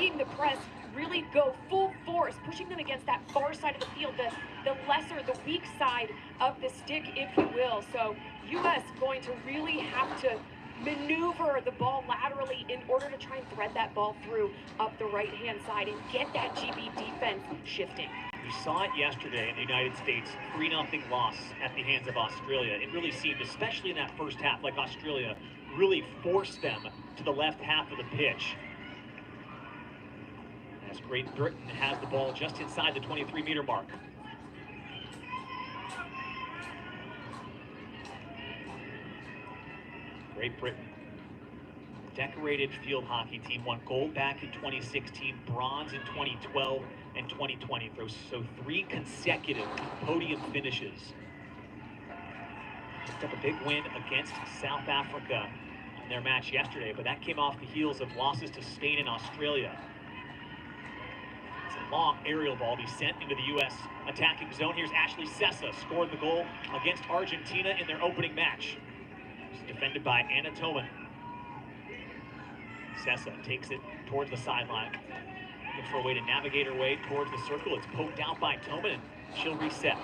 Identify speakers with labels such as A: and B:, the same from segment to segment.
A: seeing the press really go full force, pushing them against that far side of the field, the lesser, the weak side of the stick, if you will. So U.S. going to really have to maneuver the ball laterally in order to try and thread that ball through up the right-hand side and get that GB defense shifting.
B: We saw it yesterday in the United States, 3-0 loss at the hands of Australia. It really seemed, especially in that first half, like Australia really forced them to the left half of the pitch. As Great Britain has the ball just inside the 23-meter mark. Great Britain, decorated field hockey team, won gold back in 2016, bronze in 2012 and 2020. So 3 consecutive podium finishes. Picked up a big win against South Africa in their match yesterday, but that came off the heels of losses to Spain and Australia. It's a long aerial ball to be sent into the U.S. attacking zone. Here's Ashley Sessa, scored the goal against Argentina in their opening match. It's defended by Anna Toman. Sessa takes it towards the sideline, looking for a way to navigate her way towards the circle. It's poked out by Toman, and she'll reset.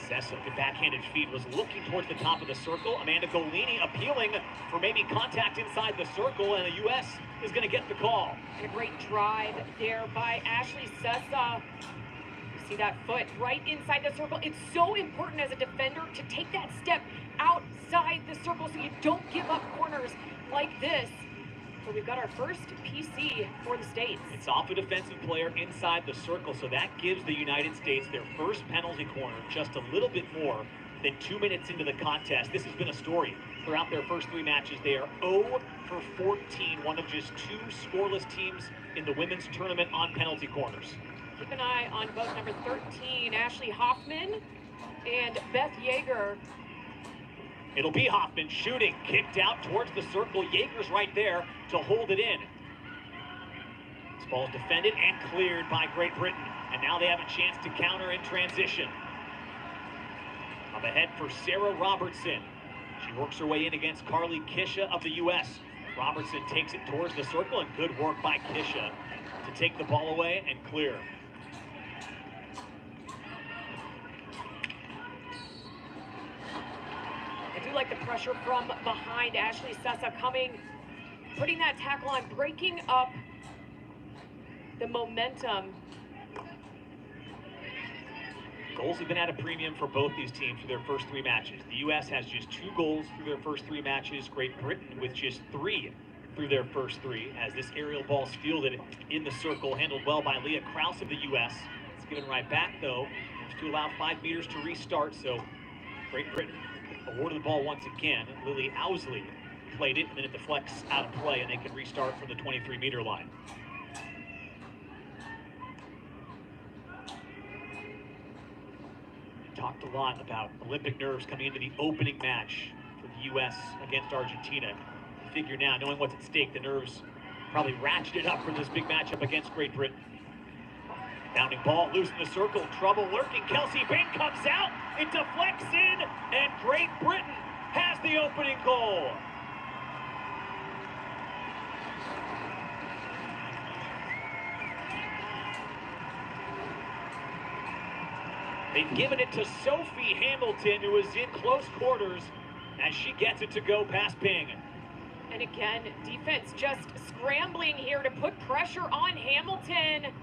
B: Sessa, good backhanded feed, was looking towards the top of the circle. Amanda Golini appealing for maybe contact inside the circle, and the U.S. is going to get the call.
A: And a great drive there by Ashley Sessa. You see that foot right inside the circle. It's so important as a defender to take that step outside the circle so you don't give up corners like this. So we've got our first PC for the States.
B: It's off a defensive player inside the circle, so that gives the United States their first penalty corner just a little bit more than 2 minutes into the contest. This has been a story throughout their first 3 matches. They are 0 for 14, one of just 2 scoreless teams in the women's tournament on penalty corners.
A: Keep an eye on both number 13, Ashley Hoffman, and Beth Yeager.
B: It'll be Hoffman shooting, kicked out towards the circle. Yeager's right there to hold it in. This ball's defended and cleared by Great Britain, and now they have a chance to counter in transition. Up ahead for Sarah Robertson. She works her way in against Carly Kisha of the U.S. Robertson takes it towards the circle, and good work by Kisha to take the ball away and clear.
A: I do like the pressure from behind. Ashley Sessa coming, putting that tackle on, breaking up the momentum.
B: Goals have been at a premium for both these teams for their first 3 matches. The U.S. has just 2 goals through their first 3 matches. Great Britain with just 3 through their first 3, as this aerial ball's fielded in the circle, handled well by Leah Krause of the U.S. It's given right back, though, to allow 5 meters to restart, so Great Britain awarded the ball once again. Lily Owsley played it, and then it deflects out of play, and they can restart from the 23-meter line. Talked a lot about Olympic nerves coming into the opening match for the U.S. against Argentina. You figure now, knowing what's at stake, the nerves probably ratcheted up for this big matchup against Great Britain. Bounding ball, loose in the circle, trouble lurking. Kelsey Bain comes out, it deflects in, and Great Britain has the opening goal. They've given it to Sophie Hamilton, who is in close quarters, as she gets it to go past Ping.
A: And again, defense just scrambling here to put pressure on Hamilton.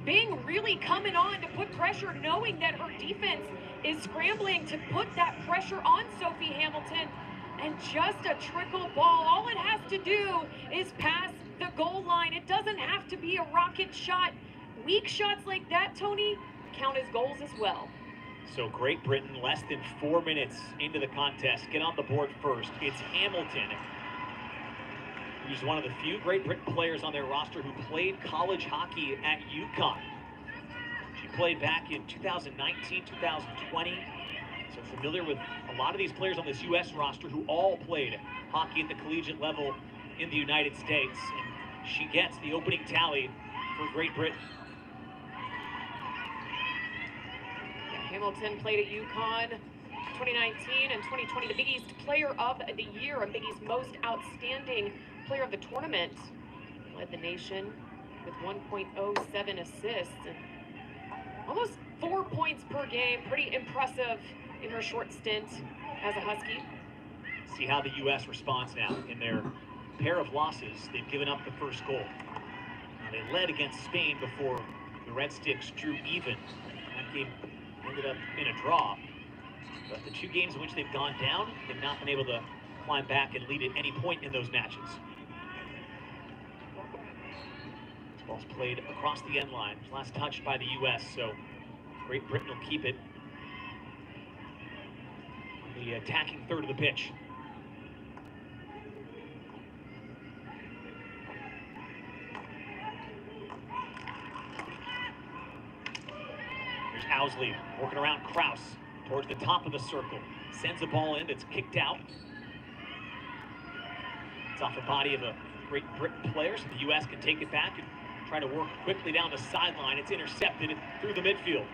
A: Bing really coming on to put pressure, knowing that her defense is scrambling to put that pressure on Sophie Hamilton. And just a trickle ball. All it has to do is pass the goal line. It doesn't have to be a rocket shot. Weak shots like that, Tony, count as goals as well.
B: So Great Britain, less than 4 minutes into the contest, get on the board first. It's Hamilton, who's one of the few Great Britain players on their roster who played college hockey at UConn. She played back in 2019, 2020, so familiar with a lot of these players on this U.S. roster who all played hockey at the collegiate level in the United States. And she gets the opening tally for Great Britain.
A: Hamilton played at UConn 2019 and 2020, the Big East Player of the Year and Big East Most Outstanding player of the tournament. Led the nation with 1.07 assists and almost 4 points per game. Pretty impressive in her short stint as a Husky.
B: See how the U.S. responds now. In their pair of losses, they've given up the first goal. Now, they led against Spain before the Red Sticks drew even. That game ended up in a draw. But the 2 games in which they've gone down, they've not been able to climb back and lead at any point in those matches. This ball's played across the end line. Last touched by the U.S., so Great Britain will keep it on the attacking third of the pitch. Here's Owsley working around Kraus towards the top of the circle. Sends a ball in that's kicked out. It's off the body of a Great Britain player, so the U.S. can take it back and try to work quickly down the sideline. It's intercepted through the midfield.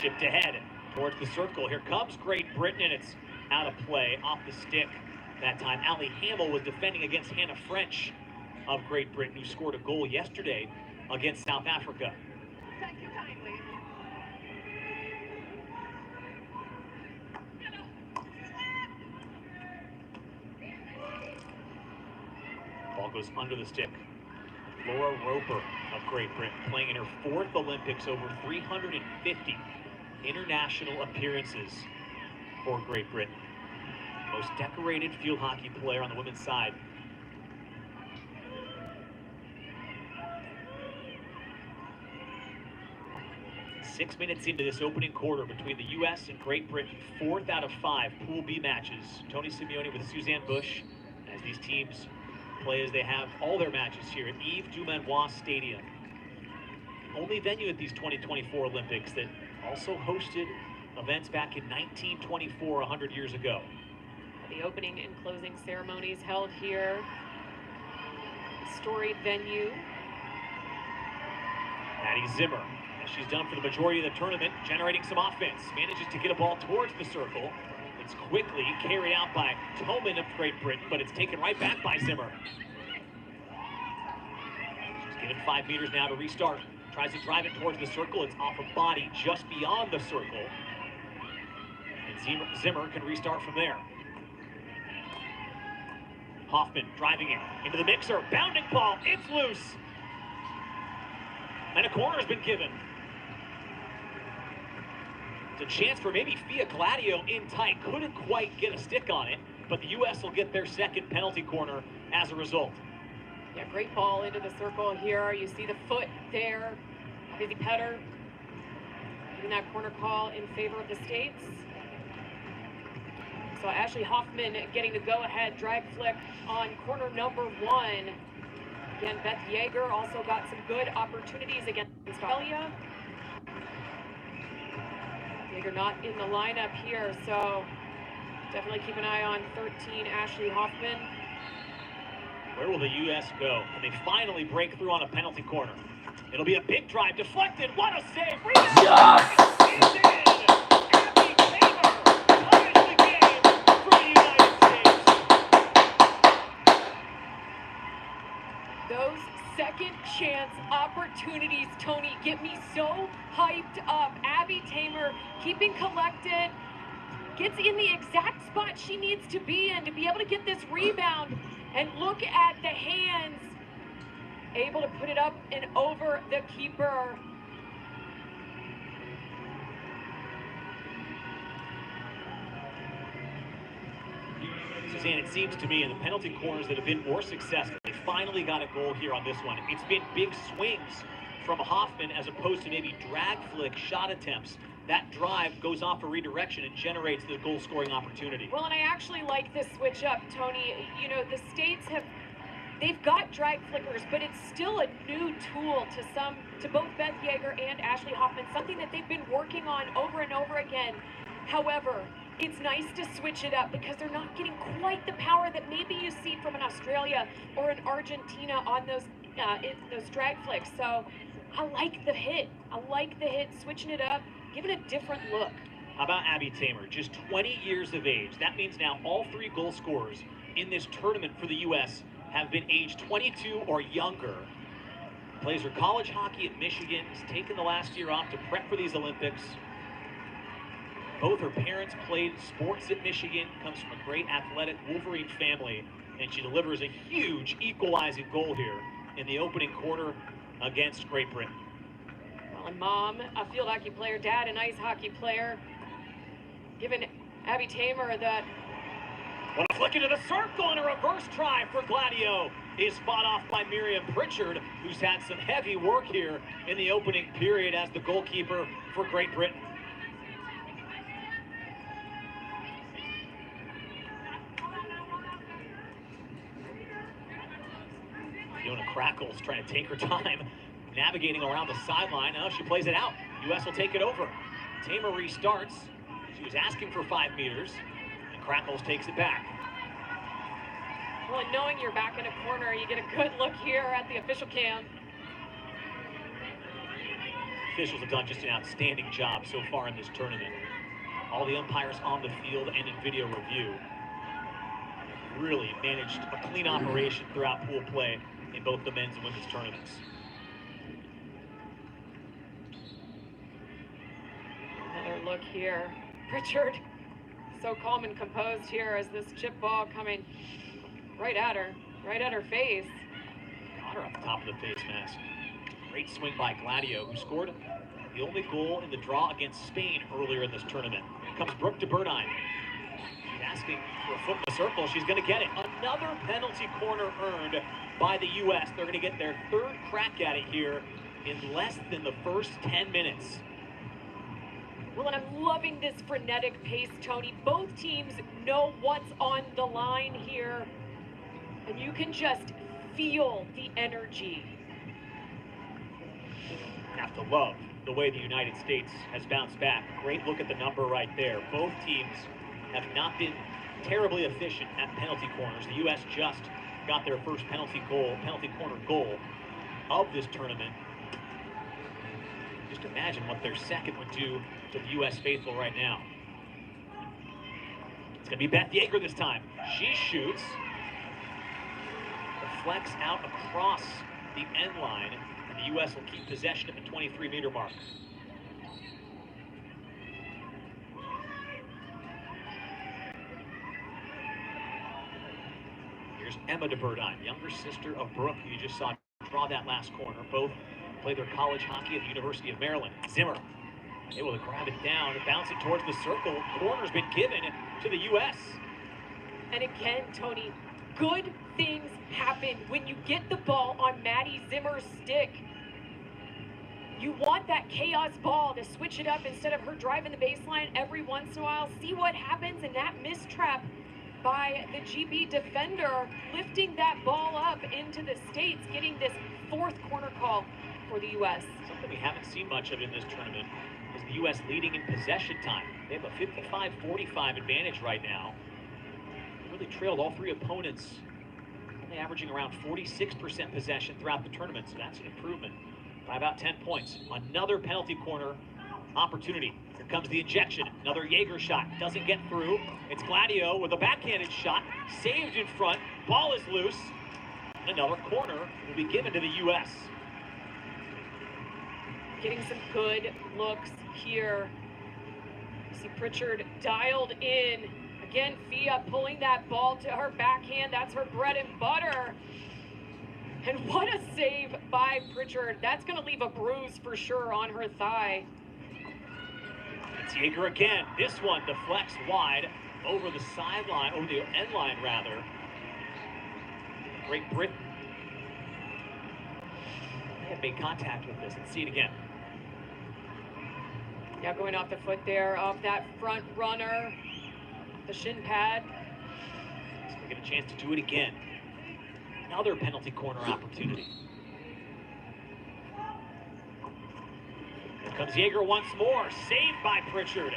B: Chipped ahead towards the circle. Here comes Great Britain, and it's out of play, off the stick that time. Allie Hamill was defending against Hannah French of Great Britain, who scored a goal yesterday against South Africa.
A: Thank you kindly.
B: Ball goes under the stick. Laura Roper of Great Britain, playing in her 4th Olympics, over 350 international appearances for Great Britain. Most decorated field hockey player on the women's side. Six minutes into this opening quarter between the U.S. and Great Britain, 4th out of 5 Pool B matches. Tony Simeone with Suzanne Bush as these teams play as they have all their matches here at Yves Dumanoir Stadium. Only venue at these 2024 Olympics that also hosted events back in 1924, 100 years ago.
A: The opening and closing ceremonies held here. Storied venue.
B: Maddie Zimmer, as she's done for the majority of the tournament, generating some offense. Manages to get a ball towards the circle. It's quickly carried out by Toman of Great Britain, but it's taken right back by Zimmer. She's given 5 meters now to restart. Tries to drive it towards the circle. It's off a body just beyond the circle. And Zimmer can restart from there. Hoffman driving it into the mixer. Bounding ball. It's loose. And a corner's been given. It's a chance for maybe Fia Gladio in tight. Couldn't quite get a stick on it, but the U.S. will get their 2nd penalty corner as a result.
A: Yeah, great ball into the circle here. You see the foot there. Busy Petter giving that corner call in favor of the States. So Ashley Hoffman getting the go-ahead drag flick on corner number 1. Again, Beth Yeager also got some good opportunities against Australia. Yeager not in the lineup here, so definitely keep an eye on 13, Ashley Hoffman.
B: Where will the U.S. go? Can they finally break through on a penalty corner? It'll be a big drive, deflected. What a save! Rebound!
C: Yes!
B: It's in! Abby Taylor ties the game for the United States.
A: Those second chance opportunities, Tony, get me so hyped up. Abby Tamer keeping collected, gets in the exact spot she needs to be in to be able to get this rebound. And look at the hands, able to put it up and over the keeper.
B: Suzanne, it seems to me in the penalty corners that have been more successful, they finally got a goal here on this one. It's been big swings from Hoffman as opposed to maybe drag flick shot attempts. That drive goes off a redirection and generates the goal-scoring opportunity.
A: Well, and I actually like this switch up, Tony. You know, the States they've got drag flickers, but it's still a new tool to both Beth Yeager and Ashley Hoffman, something that they've been working on over and over again. However, it's nice to switch it up because they're not getting quite the power that maybe you see from an Australia or an Argentina on those drag flicks. So I like the hit. Switching it up, giving a different look.
B: How about Abby Tamer? Just 20 years of age. That means now all 3 goal scorers in this tournament for the U.S. have been aged 22 or younger. Plays her college hockey at Michigan. Has taken the last year off to prep for these Olympics. Both her parents played sports at Michigan. Comes from a great athletic Wolverine family. And she delivers a huge equalizing goal here in the opening quarter against Great Britain.
A: Well, and mom, a field hockey player, dad, an ice hockey player. Giving Abby Tamer that.
B: Want to flick into the circle, and a reverse try for Gladio is fought off by Miriam Pritchard, who's had some heavy work here in the opening period as the goalkeeper for Great Britain. Fiona Crackles trying to take her time, navigating around the sideline. Now she plays it out. U.S. will take it over. Tamer restarts. She was asking for 5 meters, and Crackles takes it back.
A: Well, and knowing you're back in a corner, you get a good look here at the official cam.
B: Officials have done just an outstanding job so far in this tournament. All the umpires on the field and in video review really managed a clean operation throughout pool play in both the men's and women's tournaments.
A: Another look here. Pritchard, so calm and composed here as this chip ball coming right at her face.
B: Got her off the top of the face mask. Great swing by Gladio, who scored the only goal in the draw against Spain earlier in this tournament. Here comes Brooke de Burdine. She's asking for a foot in the circle. She's going to get it. Another penalty corner earned by the U.S. They're going to get their 3rd crack at it here in less than the first 10 minutes.
A: Well, and I'm loving this frenetic pace, Tony. Both teams know what's on the line here, and you can just feel the energy.
B: Have to love the way the United States has bounced back. Great look at the number right there. Both teams have not been terribly efficient at penalty corners. The U.S. just got their first penalty corner goal of this tournament. Just imagine what their second would do to the U.S. faithful right now. It's going to be Beth Yeager this time. She shoots. Deflects out across the end line. And the U.S. will keep possession at the 23-meter mark. Here's Emma de Burdine, younger sister of Brooke, who you just saw draw that last corner. Both played their college hockey at the University of Maryland. Zimmer able to grab it down and bounce it towards the circle. Corner's been given to the U.S.
A: And again, Tony, good things happen when you get the ball on Maddie Zimmer's stick. You want that chaos ball to switch it up instead of her driving the baseline every once in a while. See what happens in that mistrap by the GB defender, lifting that ball up into the States, getting this 4th corner call for the U.S.
B: Something we haven't seen much of in this tournament is the U.S. leading in possession time. They have a 55-45 advantage right now. They really trailed all 3 opponents, only averaging around 46% possession throughout the tournament, so that's an improvement by about 10 points. Another penalty corner opportunity. Here comes the injection. Another Yeager shot. Doesn't get through. It's Gladio with a backhanded shot. Saved in front. Ball is loose. Another corner will be given to the U.S.
A: Getting some good looks here. You see Pritchard dialed in. Again, Fia pulling that ball to her backhand. That's her bread and butter. And what a save by Pritchard. That's going to leave a bruise for sure on her thigh.
B: It's Yeager again. This one deflects wide over the sideline, over the end line rather. Great Britain. They have made contact with this. Let's see it again.
A: Yeah, going off the foot there of that front runner. The shin pad.
B: So we get a chance to do it again. Another penalty corner opportunity. Here comes Yeager once more. Saved by Pritchard.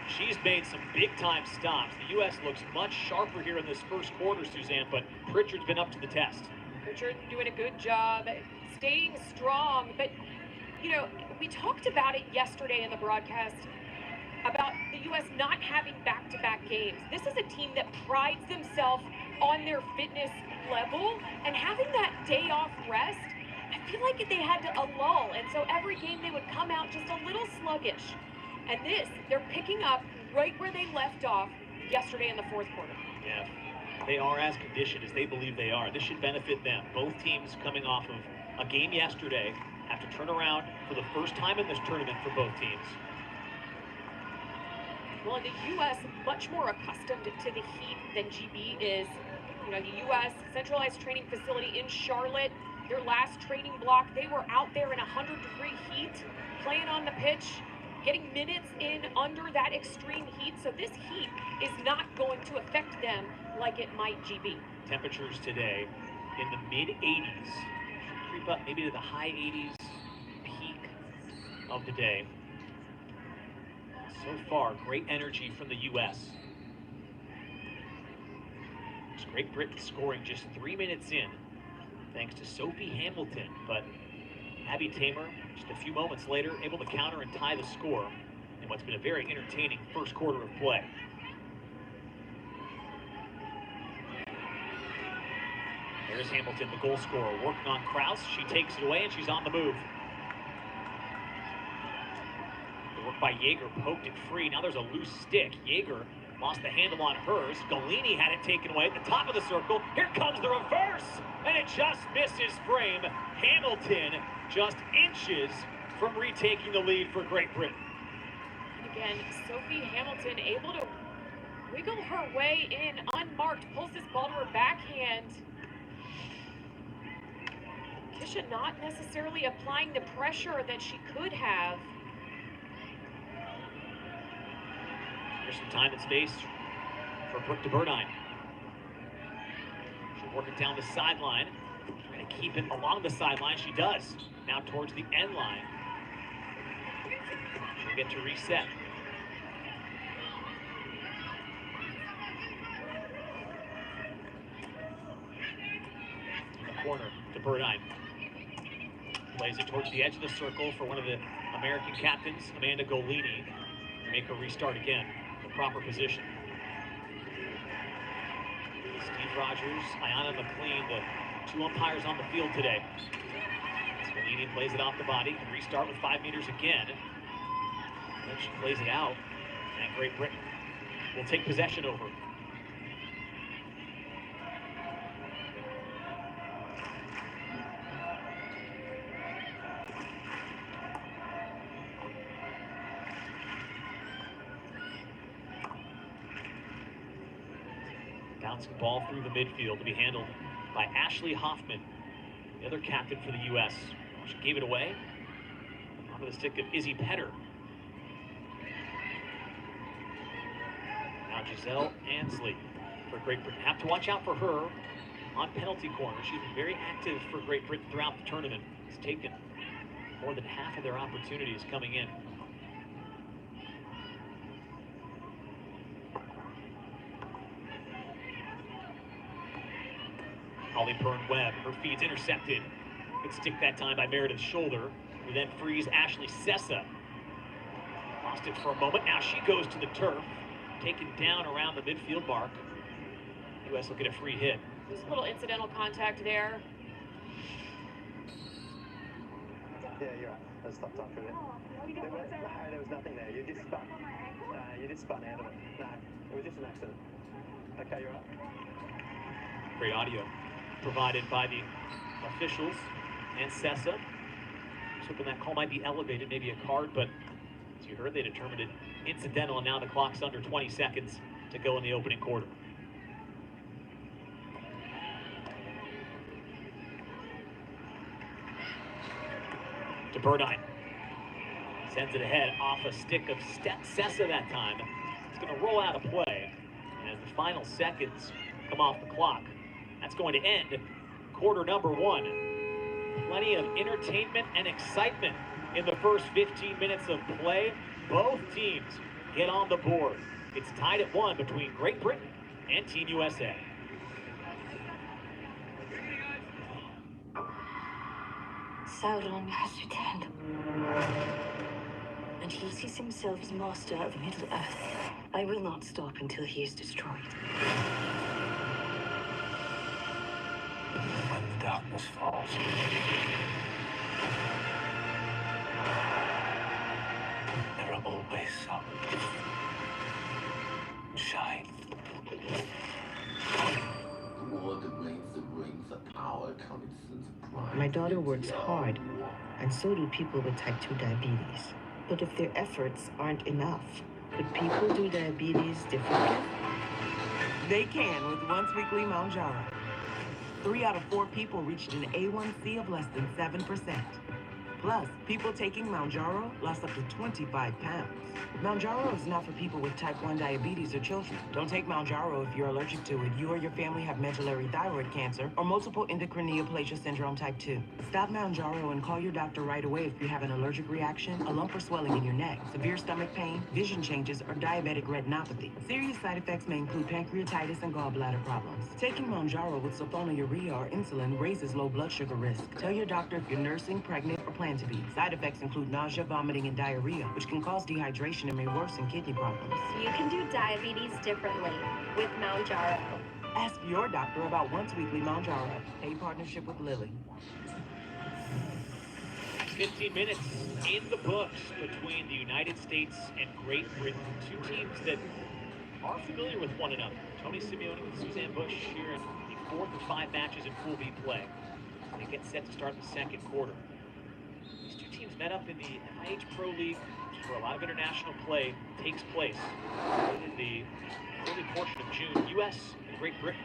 B: She's made some big-time stops. The U.S. looks much sharper here in this first quarter, Suzanne, but Pritchard's been up to the test.
A: Pritchard doing a good job, staying strong. But, you know, we talked about it yesterday in the broadcast. about the U.S. not having back-to-back games. This is a team that prides themselves on their fitness level, and having that day off rest, I feel like they had a lull, and so every game they would come out just a little sluggish. And this, they're picking up right where they left off yesterday in the fourth quarter.
B: Yeah, they are as conditioned as they believe they are. This should benefit them. Both teams coming off of a game yesterday have to turn around for the first time in this tournament for both teams.
A: Well, in the U.S., much more accustomed to the heat than GB is. You know, the U.S. centralized training facility in Charlotte, their last training block, they were out there in 100-degree heat, playing on the pitch, getting minutes in under that extreme heat. So this heat is not going to affect them like it might GB.
B: Temperatures today in the mid-80s. Should creep up maybe to the high 80s peak of the day. So far, great energy from the U.S. It's Great Britain scoring just 3 minutes in, thanks to Sophie Hamilton. But Abby Tamer, just a few moments later, able to counter and tie the score in what's been a very entertaining first quarter of play. There's Hamilton, the goal scorer, working on Kraus. She takes it away, and she's on the move. The work by Jaeger poked it free. Now there's a loose stick. Jaeger lost the handle on hers. Golini had it taken away at the top of the circle. Here comes the reverse, and it just misses frame. Hamilton just inches from retaking the lead for Great Britain.
A: And again, Sophie Hamilton able to wiggle her way in unmarked, pulls this ball to her backhand. Kisha not necessarily applying the pressure that she could have.
B: There's some time and space for Brooke de Bernheim. She'll work it down the sideline. Trying to keep it along the sideline. She does. Now towards the end line. She'll get to reset. In the corner, de Bernheim plays it towards the edge of the circle for one of the American captains, Amanda Golini, to make her restart again. Proper position. Steve Rogers, Ayana McLean, the two umpires on the field today. Golini plays it off the body, can restart with 5 meters again. Then she plays it out, and Great Britain will take possession over. Bouncing ball through the midfield to be handled by Ashley Hoffman, the other captain for the U.S. She gave it away. Onto the stick of Izzy Petter. Now Giselle Ansley for Great Britain. Have to watch out for her on penalty corner. She's been very active for Great Britain throughout the tournament. Has taken more than half of their opportunities coming in. Holly Byrne-Webb, her feed's intercepted. Good stick that time by Meredith Shoulder, who then frees Ashley Sessa. Lost it for a moment, now she goes to the turf, taken down around the midfield mark. U.S. will get a free hit.
A: There's a little incidental contact there.
C: Yeah, you're right. Let's stop talking for a minute. There was nothing there. You just spun. You just spun out of it. No, it was just an accident. Okay, you're right.
B: Great audio provided by the officials and Sessa. Just hoping that call might be elevated, maybe a card, but as you heard, they determined it incidental, and now the clock's under 20 seconds to go in the opening quarter. De Bernheim sends it ahead off a stick of Sessa that time. It's going to roll out of play, and as the final seconds come off the clock, that's going to end quarter number one. Plenty of entertainment and excitement in the first 15 minutes of play. Both teams get on the board. It's tied at 1 between Great Britain and Team USA.
D: So long has it held. And and he sees himself as master of Middle-earth. I will not stop until he is destroyed.
E: When the darkness falls, there are always some. Shine.
F: The more the rings of power comes into prime.
G: My daughter works hard, and so do people with type 2 diabetes. But if their efforts aren't enough, could people do diabetes differently?
H: They can with once-weekly Mounjaro. 3 out of 4 people reached an A1C of less than 7%. Plus, people taking Mounjaro lost up to 25 pounds. Mounjaro is not for people with type 1 diabetes or children. Don't take Mounjaro if you're allergic to it, you or your family have medullary thyroid cancer, or multiple endocrine neoplasia syndrome type 2. Stop Mounjaro and call your doctor right away if you have an allergic reaction, a lump or swelling in your neck, severe stomach pain, vision changes, or diabetic retinopathy. Serious side effects may include pancreatitis and gallbladder problems. Taking Mounjaro with sulfonylurea or insulin raises low blood sugar risk. Tell your doctor if you're nursing, pregnant, or plan to be. Side effects include nausea, vomiting, and diarrhea, which can cause dehydration and may worsen kidney problems.
I: You can do diabetes differently with Mounjaro.
H: Ask your doctor about once-weekly Mounjaro, a partnership with Lilly.
B: 15 minutes in the books between the United States and Great Britain. Two teams that are familiar with one another. Tony Simeone and Suzanne Bush here in the 4th of 5 matches in Pool B play. They get set to start the second quarter. These two teams met up in the FIH Pro League, where a lot of international play takes place. In the early portion of June, U.S. and Great Britain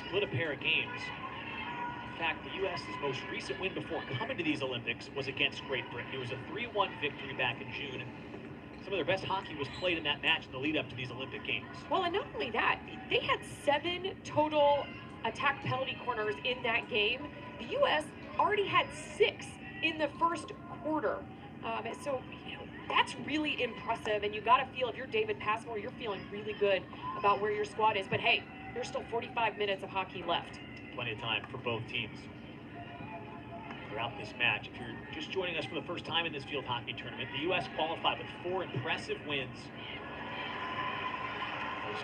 B: split a pair of games. In fact, the U.S.'s most recent win before coming to these Olympics was against Great Britain. It was a 3-1 victory back in June. Some of their best hockey was played in that match in the lead up to these Olympic Games.
A: Well, and not only that, they had 7 total attack penalty corners in that game. The U.S. already had 6 in the first quarter. So, that's really impressive, and you got to feel, if you're David Passmore, you're feeling really good about where your squad is. But hey, there's still 45 minutes of hockey left.
B: Plenty of time for both teams throughout this match. If you're just joining us for the first time in this field hockey tournament, the U.S. qualified with 4 impressive wins.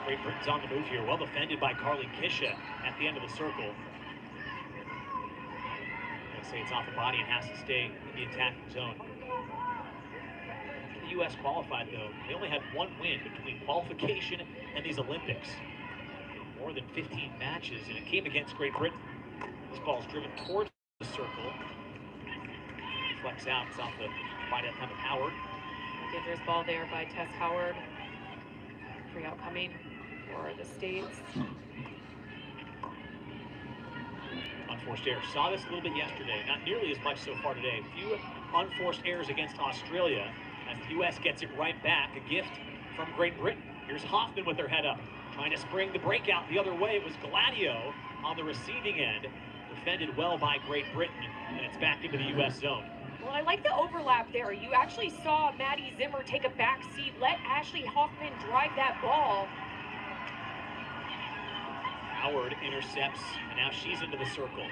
B: Great Britain's on the move here, well defended by Carly Kisha at the end of the circle. I'd say it's off the body and has to stay in the attacking zone. The U.S. qualified, though. They only had 1 win between qualification and these Olympics. More than 15 matches, and it came against Great Britain. This ball's driven towards the circle. Flex out, it's off the wide out time of Howard.
A: Dangerous ball there by Tess Howard. Free out coming for the States.
B: Unforced error. Saw this a little bit yesterday. Not nearly as much so far today. A few unforced errors against Australia as the U.S. gets it right back. A gift from Great Britain. Here's Hoffman with her head up, trying to spring the breakout the other way. It was Gladio on the receiving end. Defended well by Great Britain, and it's back into the U.S. zone.
A: Well, I like the overlap there. You actually saw Maddie Zimmer take a back seat, let Ashley Hoffman drive that ball.
B: Howard intercepts, and now she's into the circle.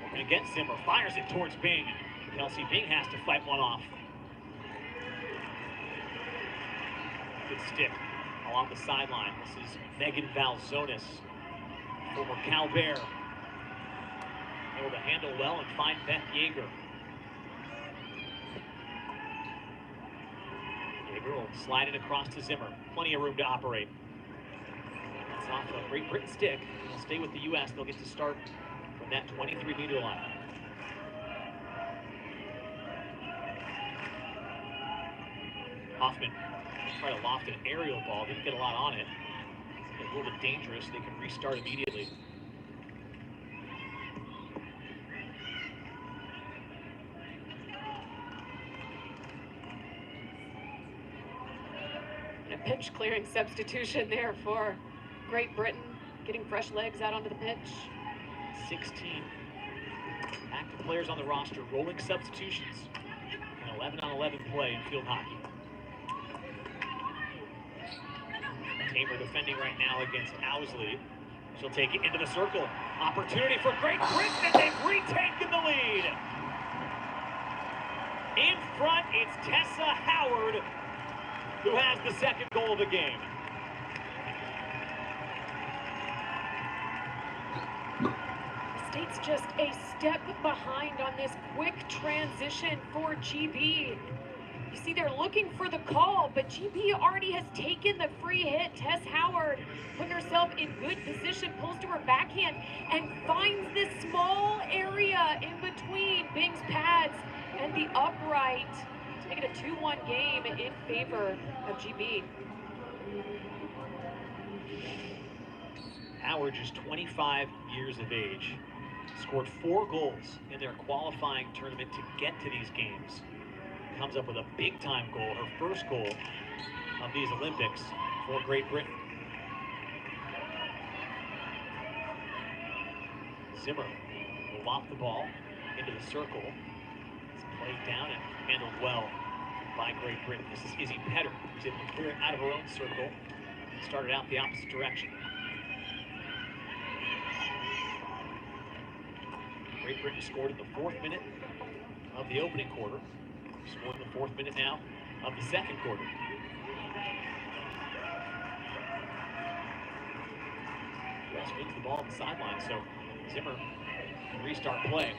B: Working against Zimmer, fires it towards Bing. Kelsey Bing has to fight one off. Good stick along the sideline. This is Megan Valzonis, former Cal Bear. Able to handle well and find Beth Yeager. Yeager will slide it across to Zimmer. Plenty of room to operate. It's off a Great Britain stick. They'll stay with the U.S. They'll get to start from that 23-meter line. Hoffman tried to loft an aerial ball. Didn't get a lot on it. It's a little bit dangerous. They can restart immediately.
A: A pitch clearing substitution there for Great Britain, getting fresh legs out onto the pitch.
B: 16 active players on the roster, rolling substitutions, and 11-on-11 play in field hockey. Tamer defending right now against Owsley. She'll take it into the circle. Opportunity for Great Britain, and they've retaken the lead. In front, it's Tessa Howard, who has the second goal of the game.
A: The State's just a step behind on this quick transition for GB. You see, they're looking for the call, but GB already has taken the free hit. Tess Howard putting herself in good position, pulls to her backhand, and finds this small area in between Bing's pads and the upright to make it a 2-1 game in favor of GB.
B: Howard, just 25 years of age, scored 4 goals in their qualifying tournament to get to these games. Comes up with a big-time goal, her first goal of these Olympics for Great Britain. Zimmer will lob the ball into the circle. It's played down and handled well by Great Britain. This is Izzy Petter, who's able to clear it out of her own circle. Started out the opposite direction. Great Britain scored in the 4th minute of the opening quarter. Scored in the 4th minute now of the second quarter. US wins the ball on the sideline, so Zimmer can restart play.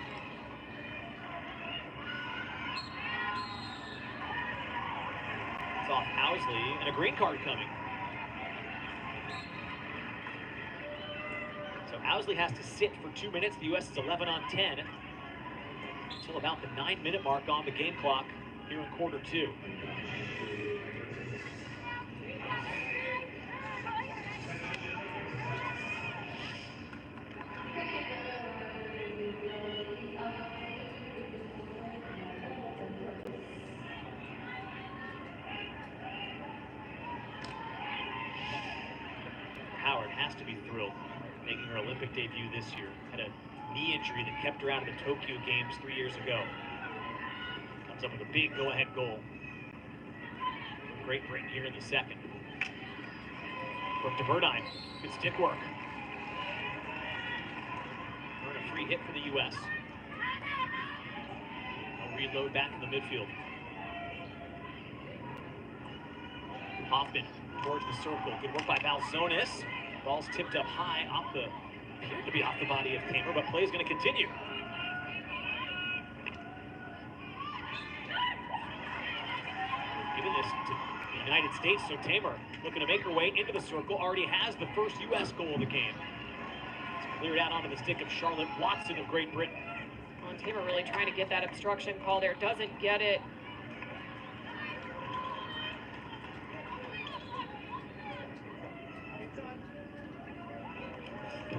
B: It's off Owsley, and a green card coming. So Owsley has to sit for 2 minutes. The US is 11 on 10. Until about the 9-minute mark on the game clock here in quarter 2. Howard has to be thrilled making her Olympic debut this year. Had a knee injury that kept her out of the Tokyo Games 3 years ago. Comes up with a big go-ahead goal. Great Britain here in the second. Brooke DeBurdine, good stick work. Earn a free hit for the U.S. A reload back in the midfield. Hoffman towards the circle. Good work by Balzonis. Ball's tipped up high off the, appeared to be off the body of Tamer, but play is going to continue. Giving this to the United States, so Tamer looking to make her way into the circle. Already has the first U.S. goal of the game. It's cleared out onto the stick of Charlotte Watson of Great Britain.
A: Well, and Tamer really trying to get that obstruction call there. Doesn't get it.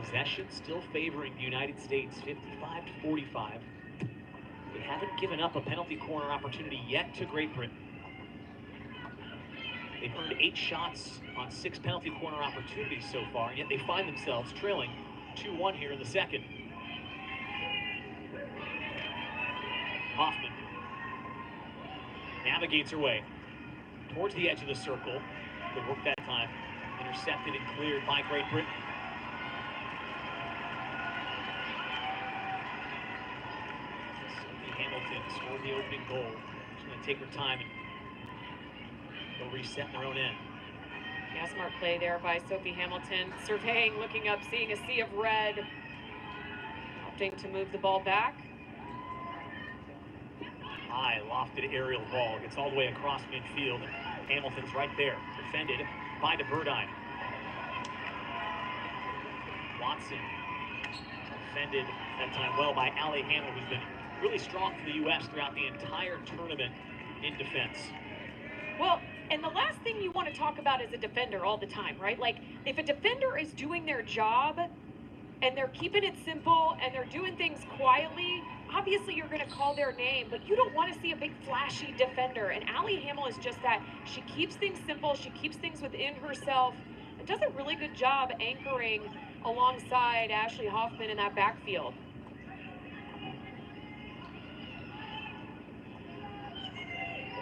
B: Possession still favoring the United States, 55-45. They haven't given up a penalty corner opportunity yet to Great Britain. They've earned 8 shots on 6 penalty corner opportunities so far, and yet they find themselves trailing 2-1 here in the second. Hoffman navigates her way towards the edge of the circle. Good work that time. Intercepted and cleared by Great Britain. Hamilton scored the opening goal. She's going to take her time and go reset in their own end.
A: Yeah, smart play there by Sophie Hamilton. Surveying, looking up, seeing a sea of red. Opting to move the ball back.
B: High, lofted aerial ball. Gets all the way across midfield. Hamilton's right there. Defended by DeBurdine. Watson defended that time well by Allie Hamill, who's been really strong for the U.S. throughout the entire tournament in defense.
A: Well, and the last thing you want to talk about is a defender all the time, right? Like, if a defender is doing their job and they're keeping it simple and they're doing things quietly, obviously you're going to call their name, but you don't want to see a big flashy defender. And Allie Hamill is just that. She keeps things simple. She keeps things within herself and does a really good job anchoring alongside Ashley Hoffman in that backfield.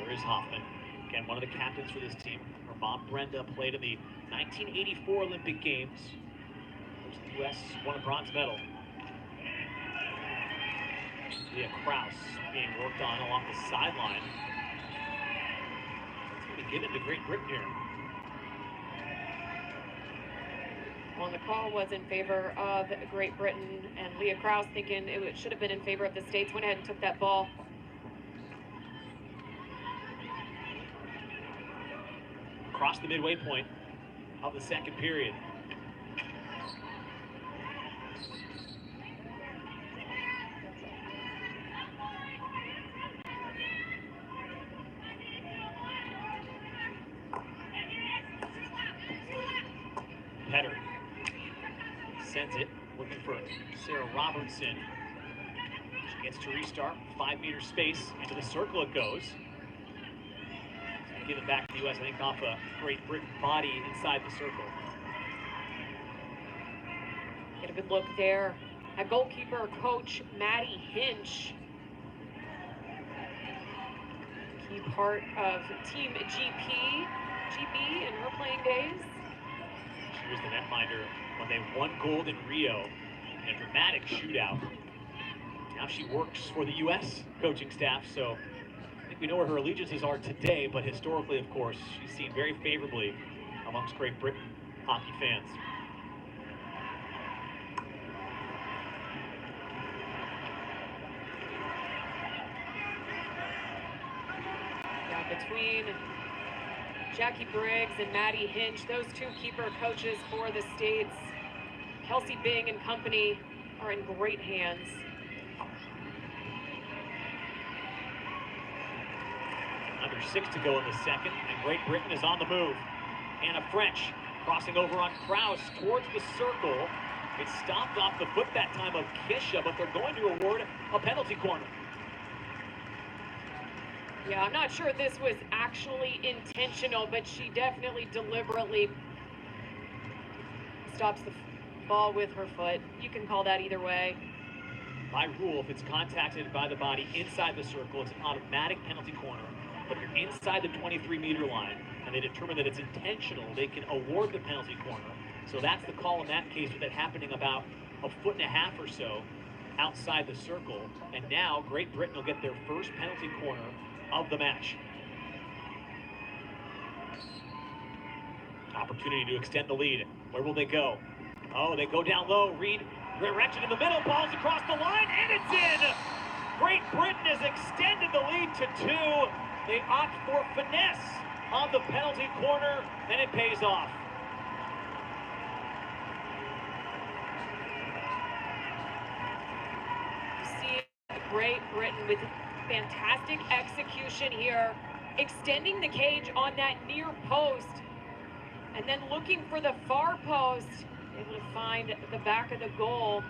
B: There is Hoffman. Again, one of the captains for this team. Her mom, Brenda, played in the 1984 Olympic Games. The U.S. won a bronze medal. Leah Krause being worked on along the sideline. It's going to be given to Great Britain here.
A: Well, the call was in favor of Great Britain, and Leah Krause, thinking it should have been in favor of the States, went ahead and took that ball.
B: Across the midway point of the second period. Petter sends it, looking for Sarah Robertson. She gets to restart, 5-meter space, into the circle it goes. Give it back to the U.S., I think, off a Great Britain body inside the circle.
A: Get a good look there at goalkeeper coach Maddie Hinch. Key part of Team GB in her playing days.
B: She was the netminder when they won gold in Rio in a dramatic shootout. Now she works for the U.S. coaching staff, so I think we know where her allegiances are today, but historically, of course, she's seen very favorably amongst Great Britain hockey fans.
A: Yeah, between Jackie Briggs and Maddie Hinch, those two keeper coaches for the States, Kelsey Bing and company are in great hands.
B: Under 6 to go in the second, and Great Britain is on the move. Hannah French crossing over on Krause towards the circle. It stopped off the foot that time of Kisha, but they're going to award a penalty corner.
A: Yeah, I'm not sure this was actually intentional, but she definitely deliberately stops the ball with her foot. You can call that either way.
B: By rule, if it's contacted by the body inside the circle, it's an automatic penalty corner. But if you're inside the 23-meter line and they determine that it's intentional, they can award the penalty corner. So that's the call in that case, with it happening about a foot and a half or so outside the circle. And now Great Britain will get their first penalty corner of the match. Opportunity to extend the lead. Where will they go? Oh, they go down low. Reed directed in the middle, balls across the line, and it's in! Great Britain has extended the lead to 2. They opt for finesse on the penalty corner, and it pays off.
A: You see Great Britain with fantastic execution here, extending the cage on that near post, and then looking for the far post, able to find the back of the goal.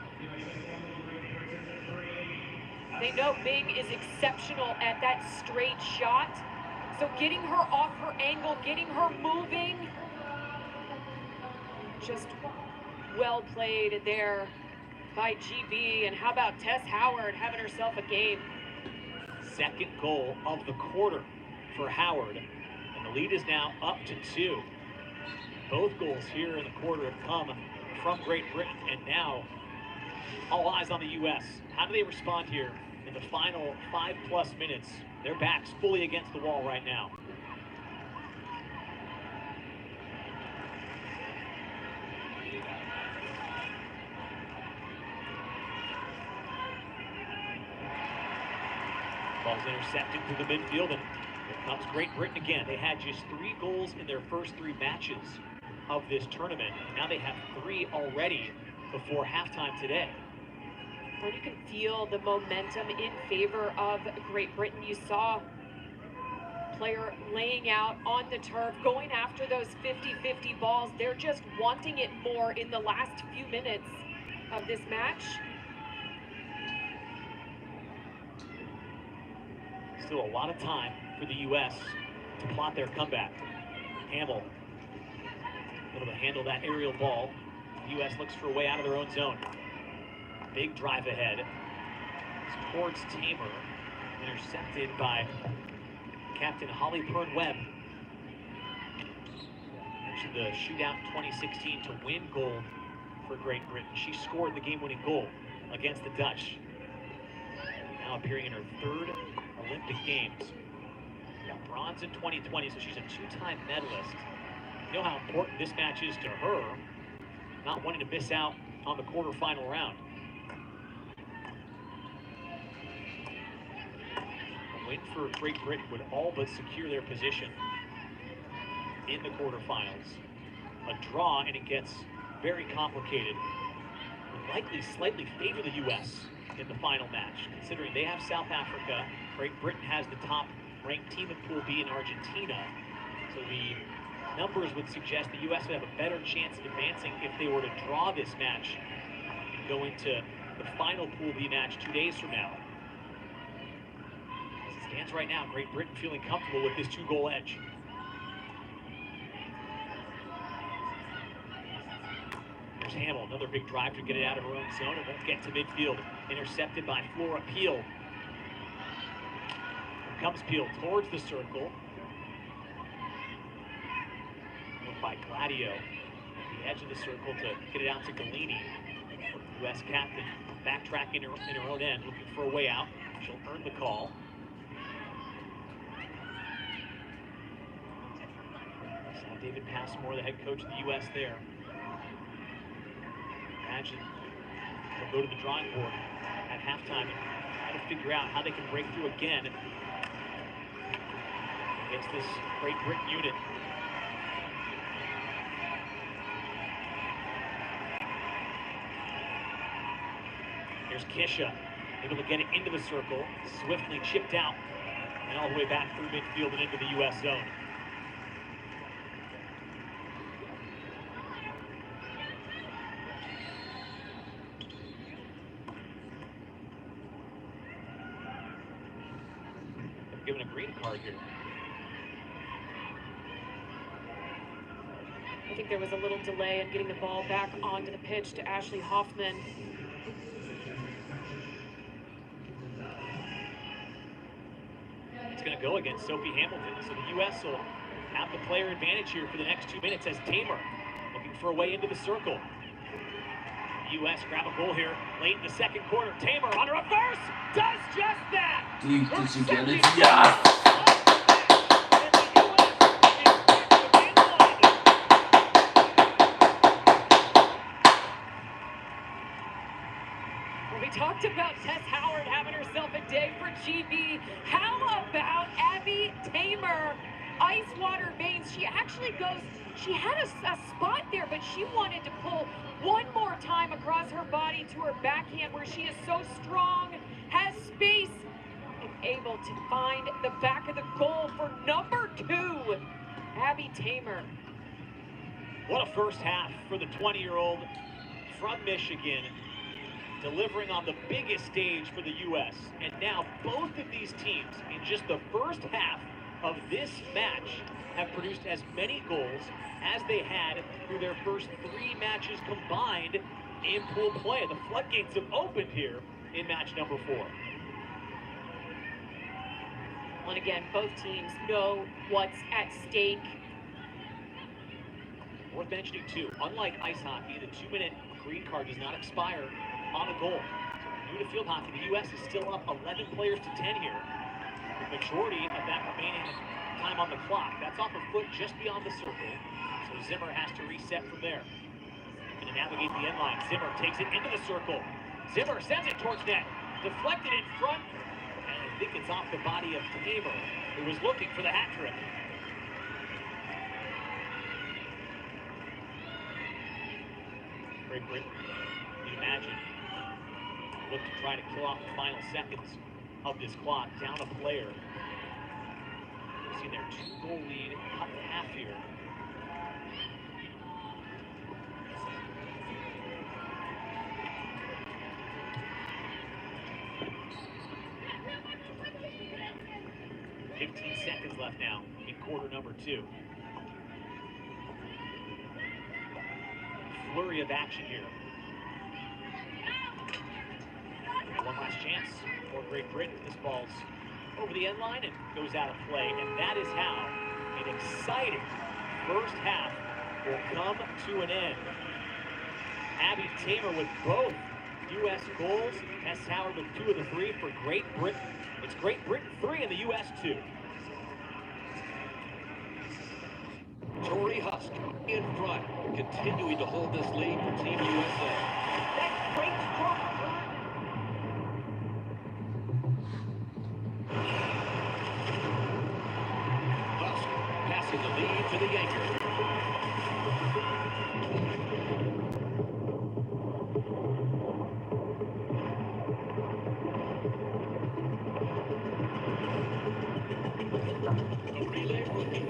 A: They know Bing is exceptional at that straight shot, so getting her off her angle, getting her moving, just well played there by GB. And how about Tess Howard having herself a game?
B: Second goal of the quarter for Howard, and the lead is now up to 2. Both goals here in the quarter have come from Great Britain, and now all eyes on the U.S. How do they respond here in the final 5+ minutes? Their backs fully against the wall right now. Ball's intercepted through the midfield, and here comes Great Britain again. They had just 3 goals in their first 3 matches of this tournament. Now they have 3 already before halftime today.
A: Well, you can feel the momentum in favor of Great Britain. You saw player laying out on the turf, going after those 50-50 balls. They're just wanting it more in the last few minutes of this match.
B: Still a lot of time for the U.S. to plot their comeback. Hamill able to handle that aerial ball. The U.S. looks for a way out of their own zone. Big drive ahead. It's towards Tamer. Intercepted by Captain Holly Pern-Webb. Mentioned the shootout in 2016 to win gold for Great Britain. She scored the game-winning goal against the Dutch. now appearing in her third Olympic Games. Got bronze in 2020, so she's a two-time medalist. You know how important this match is to her, not wanting to miss out on the quarterfinal round. A win for Great Britain would all but secure their position in the quarterfinals. A draw, and it gets very complicated. Would likely slightly favor the U.S. in the final match, considering they have South Africa. Great Britain has the top-ranked team in Pool B in Argentina. So the numbers would suggest the U.S. would have a better chance of advancing if they were to draw this match and go into the final Pool B match 2 days from now. As it stands right now, Great Britain feeling comfortable with this 2-goal edge. Here's Hamill, another big drive to get it out of her own zone. It won't get to midfield. Intercepted by Flora Peel. Here comes Peel towards the circle. Look by Gladio. At the edge of the circle to get it out to Galini. U.S. captain backtracking in her own end, looking for a way out. She'll earn the call. Saw David Passmore, the head coach of the U.S. there. Imagine they'll go to the drawing board at halftime and try to figure out how they can break through again against this Great Britain unit. Here's Kisha, able to get it into the circle, swiftly chipped out, and all the way back through midfield and into the U.S. zone. Given a green card here.
A: I think there was a little delay in getting the ball back onto the pitch to Ashley Hoffman.
B: It's going to go against Sophie Hamilton, so the U.S. will have the player advantage here for the next 2 minutes as Tamer looking for a way into the circle. The U.S. grab a goal here late in the second quarter. Tamer on a reverse does just that.
F: Did you get it? Yeah.
A: Well, we talked about Tess Howard having herself a day for GB. How about Abby Tamer? Ice water veins. She actually goes, she had a spot there, but she wanted to pull one more time across her body to her backhand where she is so strong, has space, and able to find the back of the goal for number 2, Abby Tamer.
B: What a first half for the 20-year-old from Michigan, delivering on the biggest stage for the U.S. And now both of these teams in just the first half of this match have produced as many goals as they had through their first 3 matches combined in pool play. The floodgates have opened here in match number 4.
A: And again, both teams know what's at stake.
B: Worth mentioning too, unlike ice hockey, the 2-minute green card does not expire on a goal. So new to field hockey, the U.S. is still up 11 players to 10 here. The majority of that remaining time on the clock. That's off a foot just beyond the circle. So Zimmer has to reset from there. Going to navigate the end line. Zimmer takes it into the circle. Zimmer sends it towards net. Deflected in front. And I think it's off the body of Tamer, who was looking for the hat trick. Great Britain, you imagine, look to try to kill off the final seconds of this clock. Down a player. We've seen their 2-goal lead cut in half here. Seconds left now in quarter number 2. Flurry of action here. One last chance for Great Britain. This ball's over the end line and goes out of play. And that is how an exciting first half will come to an end. Abby Tamer with both U.S. goals. Tess Howard with 2 of the 3 for Great Britain. It's Great Britain 3 and the U.S. 2.
J: Tori Husk in front, continuing to hold this lead for Team USA.
A: That's great stroke from her.
J: Husk passing the lead to the Yankees. The relay rookie.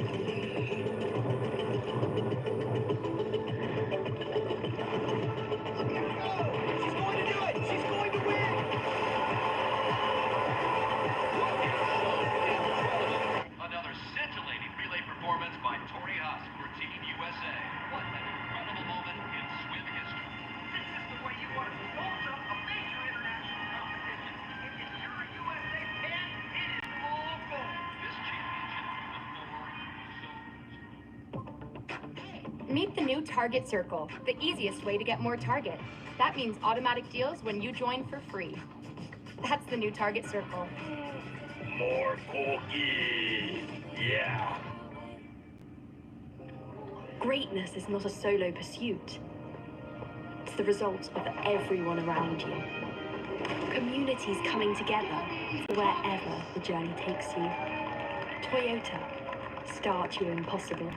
J: Another scintillating relay performance by Tori Husk for Team USA. What an incredible moment in swim history.
K: This is the way you want to close up a major international competition. If it's your USA pen, it is all gold.
J: This championship before
I: Meet the new Target Circle, the easiest way to get more Target. That means automatic deals when you join for free. That's the new Target Circle.
J: more cookies. Yeah.
D: Greatness is not a solo pursuit. It's the result of everyone around you. Communities coming together for wherever the journey takes you. Toyota, start your impossible.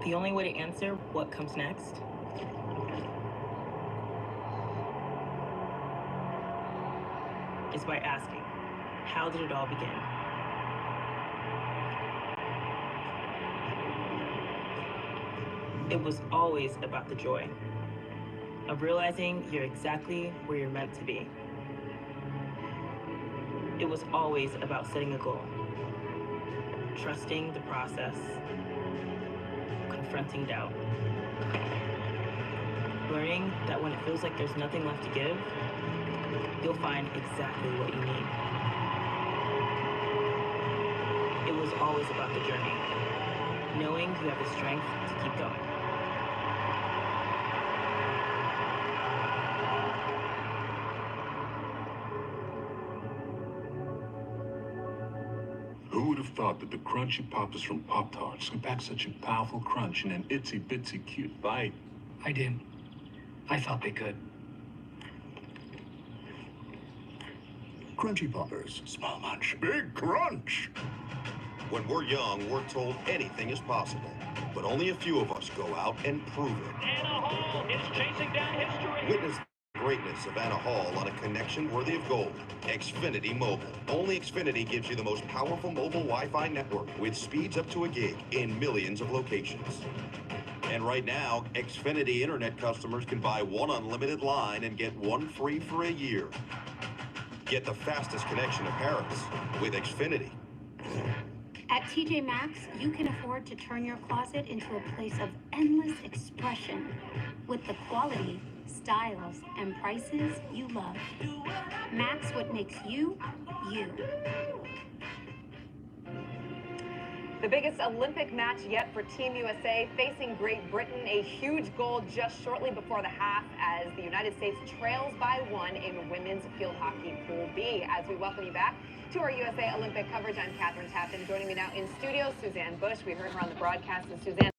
L: The only way to answer what comes next is by asking, how did it all begin? It was always about the joy of realizing you're exactly where you're meant to be. It was always about setting a goal, trusting the process, confronting doubt, learning that when it feels like there's nothing left to give, you'll find exactly what you need. It was always about the journey, knowing you have the strength to keep going.
E: Who would have thought that the crunchy poppers from Pop-Tarts could pack such a powerful crunch in an itsy-bitsy cute bite?
M: I did. I thought they could.
N: Crunchy Poppers. Small munch, big crunch.
O: When we're young, we're told anything is possible. But only a few of us go out and prove it.
B: Anna Hall is chasing down history.
O: Witness the greatness of Anna Hall on a connection worthy of gold. Xfinity Mobile. Only Xfinity gives you the most powerful mobile Wi-Fi network with speeds up to a gig in millions of locations. And right now, Xfinity Internet customers can buy one unlimited line and get one free for a year. Get the fastest connection to Paris with Xfinity.
P: At TJ Maxx, you can afford to turn your closet into a place of endless expression with the quality, styles, and prices you love. Maxx what makes you, you.
A: The biggest Olympic match yet for Team USA, facing Great Britain. A huge goal just shortly before the half as the United States trails by 1 in women's field hockey Pool B. As we welcome you back to our USA Olympic coverage, I'm Catherine Tappan. Joining me now in studio, Suzanne Bush. We heard her on the broadcast. And Suzanne,